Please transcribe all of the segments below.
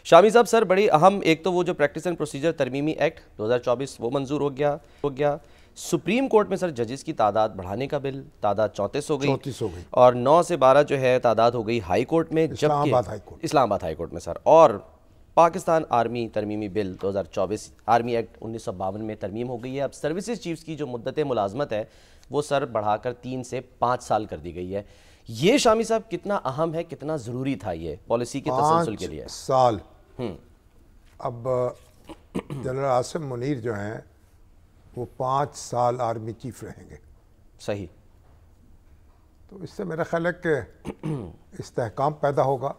شامی صاحب سر بڑی اہم ایک تو وہ جو پریکٹس اینڈ پروسیجر ترمیمی ایکٹ 2024 وہ منظور ہو گیا سپریم کورٹ میں سر ججز کی تعداد بڑھانے کا بل، تعداد 34 ہو گئی اور 9 سے 12 جو ہے تعداد ہو گئی ہائی کورٹ میں، جبکہ اسلام آباد ہائی کورٹ میں سر، اور پاکستان آرمی ترمیمی بل 2024 آرمی ایکٹ 1952 میں ترمیم ہو گئی ہے۔ اب سروسز چیفز کی جو مدت ملازمت ہے وہ سر بڑھا کر 3 سے 5 سال کر دی گئی ہے۔ یہ شامی صاحب کتنا اہم ہے، کتنا ضروری تھا یہ پالیسی کے تسلسل کے لیے؟ 5 سال۔ اب جنرل عاصم منیر جو ہیں وہ 5 سال آرمی چیف رہیں گے۔ صحیح۔ تو اس سے میرا خیال ہے کہ استحکام پیدا ہوگا۔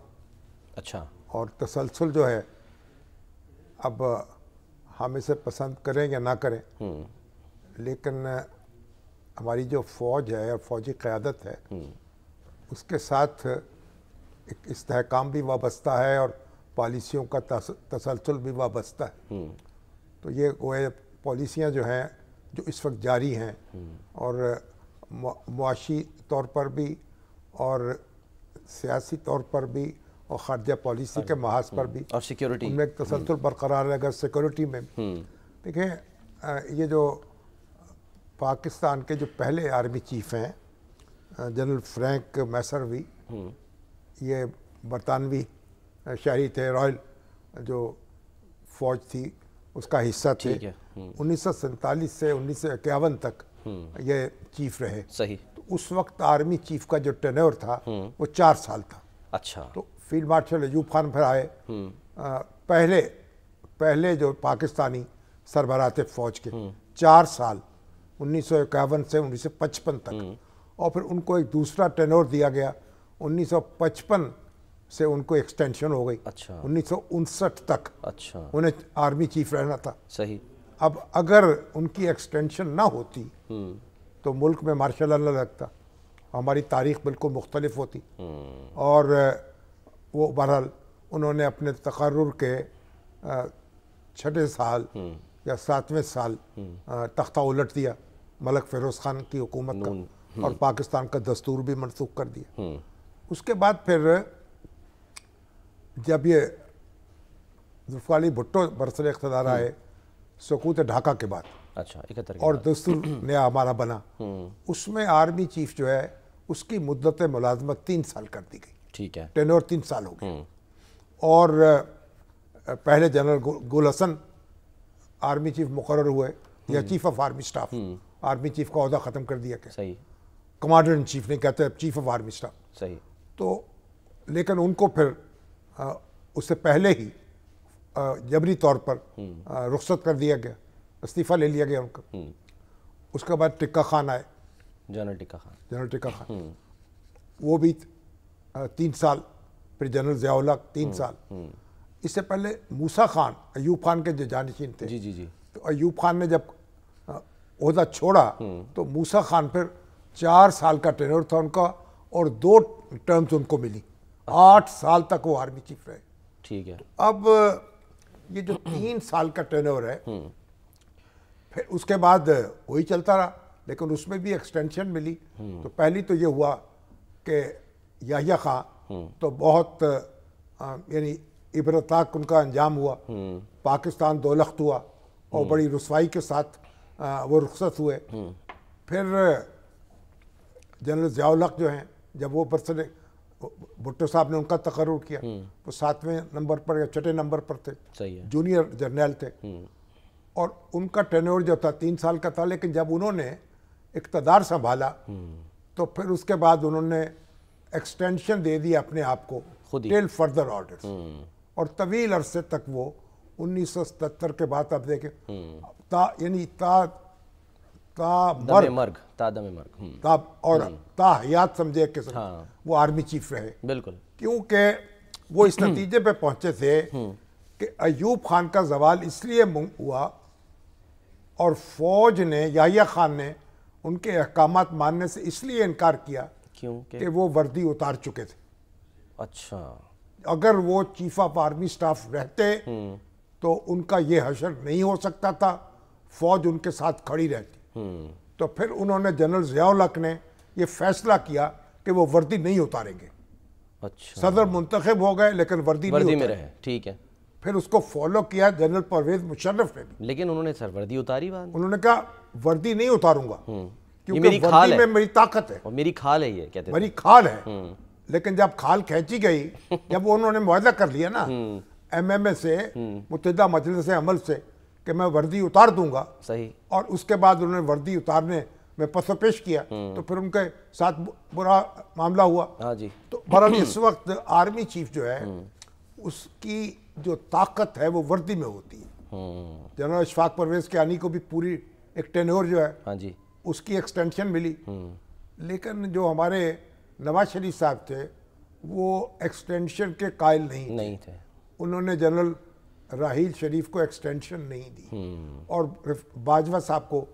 اچھا۔ اور تسلسل جو ہے، اب ہم اسے پسند کریں یا نہ کریں، لیکن ہماری جو فوج ہے اور فوجی قیادت ہے اس کے ساتھ ایک استحکام بھی وابستہ ہے اور پالیسیوں کا تسلسل بھی وابستہ ہے۔ تو یہ گویا پالیسیاں جو ہیں جو اس وقت جاری ہیں اور معاشی طور پر بھی اور سیاسی طور پر بھی اور خارجہ پالیسی کے محاذ پر بھی، اور سیکیورٹی ان میں ایک تسلسل برقرار رہے گا۔ سیکورٹی میں دیکھیں، یہ جو پاکستان کے جو پہلے آرمی چیف ہیں جنرل فرینک میسروی، یہ برطانوی شہری تھے، رائل جو فوج تھی اس کا حصہ تھے۔ 1947 سے 1951 تک یہ چیف رہے۔ صحیح۔ تو اس وقت آرمی چیف کا جو ٹینور تھا وہ 4 سال تھا۔ اچھا۔ تو فیلڈ مارشل ایوب خان پھر آئے، پہلے جو پاکستانی سربراہ تھے فوج کے، 4 سال 1951 سے 1955 تک، اور پھر ان کو ایک دوسرا ٹینور دیا گیا 1955 سے ان کو ایکسٹینشن ہو گئی 1959 تک۔ اچھا۔ انہیں آرمی چیف رہنا تھا۔ صحیح۔ اب اگر ان کی ایکسٹینشن نہ ہوتی تو ملک میں مارشل لا نہ لگتا، ہماری تاریخ بالکل مختلف ہوتی۔ اور وہ بہرحال انہوں نے اپنے تقرر کے 6 سال یا 7ویں سال تختہ الٹ دیا ملک فیروز خان کی حکومت کا، اور پاکستان کا دستور بھی منسوخ کر دیا۔ اس کے بعد پھر جب یہ ذوالفقار علی بھٹو برسر اقتدار آئے سقوط ڈھاکہ کے بعد، اور دستور نیا ہمارا بنا، اس میں آرمی چیف جو ہے اس کی مدت ملازمت 3 سال کر دی گئی۔ ٹھیک ہے۔ ٹینور 3 سال ہو گئے۔ اور پہلے جنرل گل حسن آرمی چیف مقرر ہوئے، یا chief of army staff, army chief کا عہدہ ختم کر دیا گیا۔ صحیح۔ کمانڈر ان چیف نہیں کہتے، چیف آف آرمی سٹاف۔ صحیح۔ تو لیکن ان کو پھر اس سے پہلے ہی جبری طور پر رخصت کر دیا گیا، استعفیٰ لے لیا گیا ان کا۔ اس کے بعد ٹکہ خان آئے، جنرل ٹکہ خان، وہ بھی 3 سال، پھر جنرل ضیاء الحق 3 سال۔ اس سے پہلے موسیٰ خان ایوب خان کے جو جانشین تھے، تو ایوب خان نے جب عہدہ چھوڑا تو موسیٰ خان پھر 4 سال کا ٹینور تھا ان کا، اور 2 ٹرمز ان کو ملی، 8 سال تک وہ آرمی چیف رہے۔ ٹھیک ہے۔ اب یہ جو 3 سال کا ٹینور ہے، پھر اس کے بعد وہی چلتا رہا، لیکن اس میں بھی ایکسٹینشن ملی۔ تو پہلی تو یہ ہوا کہ یحییٰ خان تو بہت یعنی عبرتناک ان کا انجام ہوا، پاکستان دولخت ہوا اور بڑی رسوائی کے ساتھ وہ رخصت ہوئے۔ پھر جنرل ضیاء الحق جو ہیں، جب وہ برسر بھٹو صاحب نے ان کا تقرر کیا، وہ 7ویں نمبر پر یا 6 نمبر پر تھے، جونیئر جرنیل تھے، اور ان کا ٹینور جو تھا 3 سال کا تھا۔ لیکن جب انہوں نے اقتدار سنبھالا تو پھر اس کے بعد انہوں نے ایکسٹینشن دے دی اپنے آپ کو ٹل فردر آرڈرز، اور طویل عرصے تک وہ 1977 کے بعد آپ دیکھیں یعنی تا مرگ اور تا حیات سمجھے کہ وہ آرمی چیف رہے۔ بالکل۔ کیونکہ وہ اس نتیجے پہ پہنچے تھے کہ ایوب خان کا زوال اس لیے ہوا، اور فوج نے، یحییٰ خان نے ان کے احکامات ماننے سے اس لیے انکار کیا کہ وہ وردی اتار چکے تھے۔ اچھا۔ اگر وہ چیف آف آرمی سٹاف رہتے تو ان کا یہ حشر نہیں ہو سکتا تھا، فوج ان کے ساتھ کھڑی رہتی۔ تو پھر انہوں نے جنرل ضیاء الحق نے یہ فیصلہ کیا کہ وہ وردی نہیں اتاریں گے۔ اچھا۔ صدر منتخب ہو گئے لیکن وردی نہیں میں رہے۔ ٹھیک ہے۔ پھر اس کو فالو کیا جنرل پرویز مشرف نے بھی. لیکن انہوں نے سر وردی اتاری بعد میں. انہوں نے کہا وردی نہیں اتاروں گا میری کیونکہ کھال وردی ہے. میں میری طاقت ہے, اور میری کھال ہے, یہ کہتے میری کھال ہے. لیکن جب کھال کھینچی گئی, جب انہوں نے معاہدہ کر لیا نا ایم ایم اے سے, متحدہ مجلس عمل سے, کہ میں وردی اتار دوں گا, صحیح, اور اس کے بعد انہوں نے وردی اتارنے میں پس و پیش کیا, تو پھر ان کے ساتھ برا معاملہ ہوا. ہاں جی, تو بہرحال اس وقت آرمی چیف جو ہے اس کی جو طاقت ہے وہ وردی میں ہوتی ہے. جنرل اشفاق پرویز کیانی کو بھی پوری ایک ٹینور جو ہے ہاں جی, اس کی ایکسٹینشن ملی. لیکن جو ہمارے نواز شریف صاحب تھے وہ ایکسٹینشن کے قائل نہیں تھے. انہوں نے جنرل راحیل شریف کو ایکسٹینشن نہیں دی, اور باجوہ صاحب کو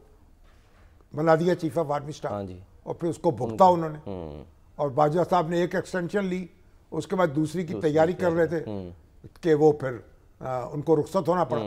بنا دیا چیف آف آرمی اسٹاف. ہاں جی, اور پھر اس کو بھگتا انہوں نے, اور باجوہ صاحب نے ایک ایکسٹینشن لی, اس کے بعد دوسری کی تیاری کر رہے تھے کہ وہ پھر ان کو رخصت ہونا پڑا.